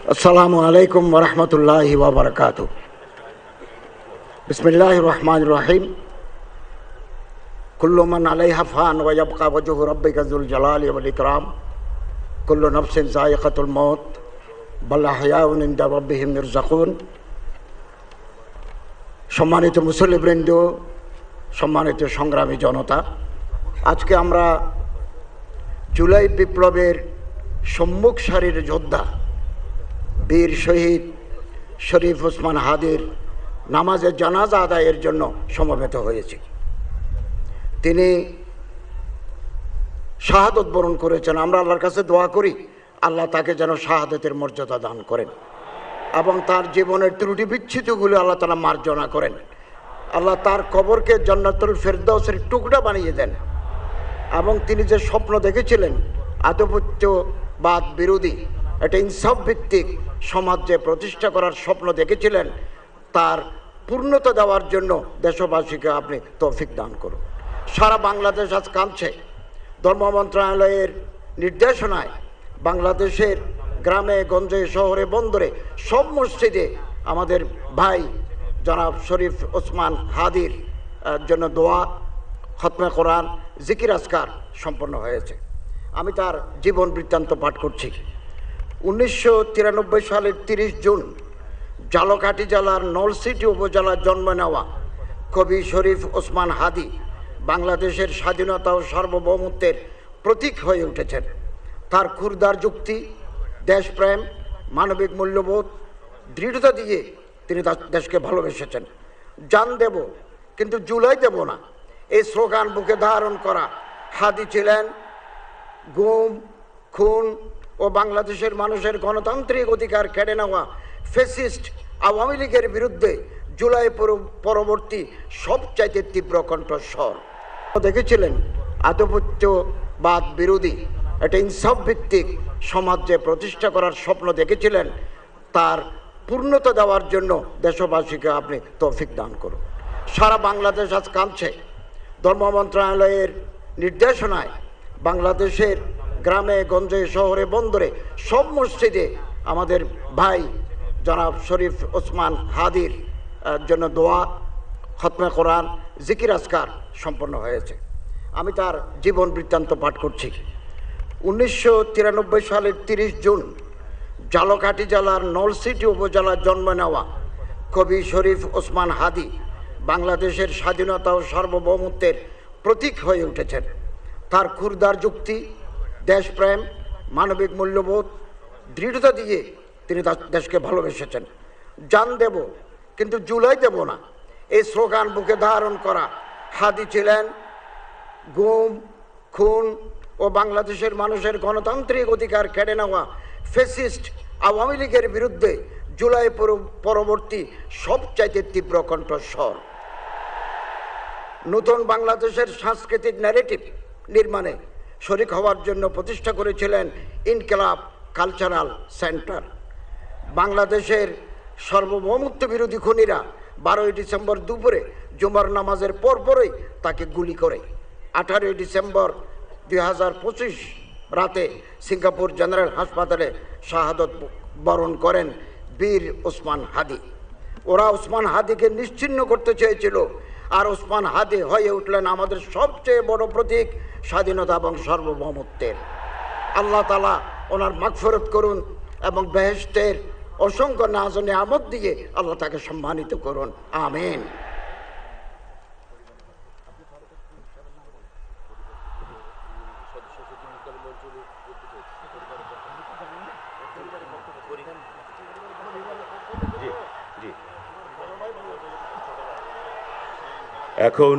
আসসালামু আলাইকুম ওয়া রাহমাতুল্লাহি ওয়া বারাকাতুহু। বিসমিল্লাহির রহমানির রহিম। কুল্লু মান আলাইহা ফান ওয়া ইয়াবকা ওয়াজহু রাব্বিকা যুল জালালি ওয়াল ইকরাম। কুল্লু নাফসিন যায়িকাতুল মউত বাল আহইয়াউন ইনদা রাব্বিহিম ইরযাকুন। সম্মানিত মুসল্লিবৃন্দ, সম্মানিত সংগ্রামী জনতা, আজকে আমরা জুলাই বিপ্লবের সম্মুখ সারির যোদ্ধা বীর শহীদ শরীফ ওসমান হাদির নামাজের জানাজা আদায়ের জন্য সমবেত হয়েছি। তিনি শাহাদত বরণ করেছেন। আমরা আল্লাহর কাছে দোয়া করি আল্লাহ তাকে যেন শাহাদতের মর্যাদা দান করেন এবং তার জীবনের ত্রুটি বিচ্ছুতিগুলো আল্লাহ তাআলা মার্জনা করেন। আল্লাহ তার কবরকে জান্নাতুল ফেরদাউসের টুকরা বানিয়ে দেন এবং তিনি যে স্বপ্ন দেখেছিলেন আধিপত্যবাদ বিরোধী একটা ইনসাফ ভিত্তিক সমাজ যে প্রতিষ্ঠা করার স্বপ্ন দেখেছিলেন তার পূর্ণতা দেওয়ার জন্য দেশবাসীকে আপনি তৌফিক দান করুন। সারা বাংলাদেশ আজ কাঁদছে। ধর্ম মন্ত্রণালয়ের নির্দেশনায় বাংলাদেশের গ্রামে গঞ্জে শহরে বন্দরে সব মসজিদে আমাদের ভাই জনাব শরীফ ওসমান হাদির জন্য দোয়া, খতমে কোরআন, জিকির আজকার সম্পন্ন হয়েছে। আমি তার জীবন বৃত্তান্ত পাঠ করছি। 1993 সালের 30 জুন ঝালকাঠি জেলার নলছিটি উপজেলার জন্ম নেওয়া কবি শরীফ ওসমান হাদি বাংলাদেশের স্বাধীনতা ও সার্বভৌমত্বের প্রতীক হয়ে উঠেছেন। তার ক্ষুরদার যুক্তি, দেশপ্রেম, মানবিক মূল্যবোধ, দৃঢ়তা দিয়ে তিনি দেশকে ভালোবেসেছেন। জান দেব কিন্তু জুলাই দেব না, এই স্লোগান বুকে ধারণ করা হাদি ছিলেন গুম, খুন ও বাংলাদেশের মানুষের গণতান্ত্রিক অধিকার কেড়ে নেওয়া ফ্যাসিস্ট আওয়ামী লীগের বিরুদ্ধে জুলাই পরবর্তী সবচাইতে তীব্র কণ্ঠস্বর। দেখেছিলেন আধিপত্যবাদ বিরোধী একটা ইনসাফ ভিত্তিক সমাজ যে প্রতিষ্ঠা করার স্বপ্ন দেখেছিলেন তার পূর্ণতা দেওয়ার জন্য দেশবাসীকে আপনি তৌফিক দান করুন। সারা বাংলাদেশ আজ কাঁদছে। ধর্ম মন্ত্রণালয়ের নির্দেশনায় বাংলাদেশের গ্রামে গঞ্জে শহরে বন্দরে সব মসজিদে আমাদের ভাই জনাব শরীফ ওসমান হাদির জন্য দোয়া, খতমে কোরআন, জিকির আজকার সম্পন্ন হয়েছে। আমি তার জীবন বৃত্তান্ত পাঠ করছি। 1993 সালের 30 জুন ঝালকাঠি জেলার নলছিটি উপজেলার জন্ম নেওয়া কবি শরীফ ওসমান হাদি বাংলাদেশের স্বাধীনতা ও সার্বভৌমত্বের প্রতীক হয়ে উঠেছেন। তার ক্ষুরদার যুক্তি, দেশপ্রেম, মানবিক মূল্যবোধ, দৃঢ়তা দিয়ে তিনি দেশকে ভালোবেসেছেন। জান দেব কিন্তু জুলাই দেব না, এই স্লোগান বুকে ধারণ করা হাদি ছিলেন গুম, খুন ও বাংলাদেশের মানুষের গণতান্ত্রিক অধিকার কেড়ে নেওয়া ফ্যাসিস্ট আওয়ামী লীগের বিরুদ্ধে জুলাই পরবর্তী সবচাইতে তীব্র কণ্ঠস্বর। নতুন বাংলাদেশের সাংস্কৃতিক ন্যারেটিভ নির্মাণে শরিক হওয়ার জন্য প্রতিষ্ঠা করেছিলেন ইনকিলাব কালচারাল সেন্টার। বাংলাদেশের সার্বভৌমত্ব বিরোধী খুনিরা 12 ডিসেম্বর দুপুরে জুমার নামাজের পরপরই তাকে গুলি করে 18 ডিসেম্বর 2025 রাতে সিঙ্গাপুর জেনারেল হাসপাতালে শাহাদত বরণ করেন বীর ওসমান হাদি। ওরা ওসমান হাদিকে নিশ্চিহ্ন করতে চেয়েছিল, আর ওসমান হাদি হয়ে উঠলেন আমাদের সবচেয়ে বড় প্রতীক স্বাধীনতা এবং সার্বভৌমত্বের। আল্লাহ তাআলা ওনার মাগফিরাত করুন এবং বেহেশতের অসংখ্য নাজ ও নিয়ামত দিয়ে আল্লাহ তাকে সম্মানিত করুন, আমিন। এখন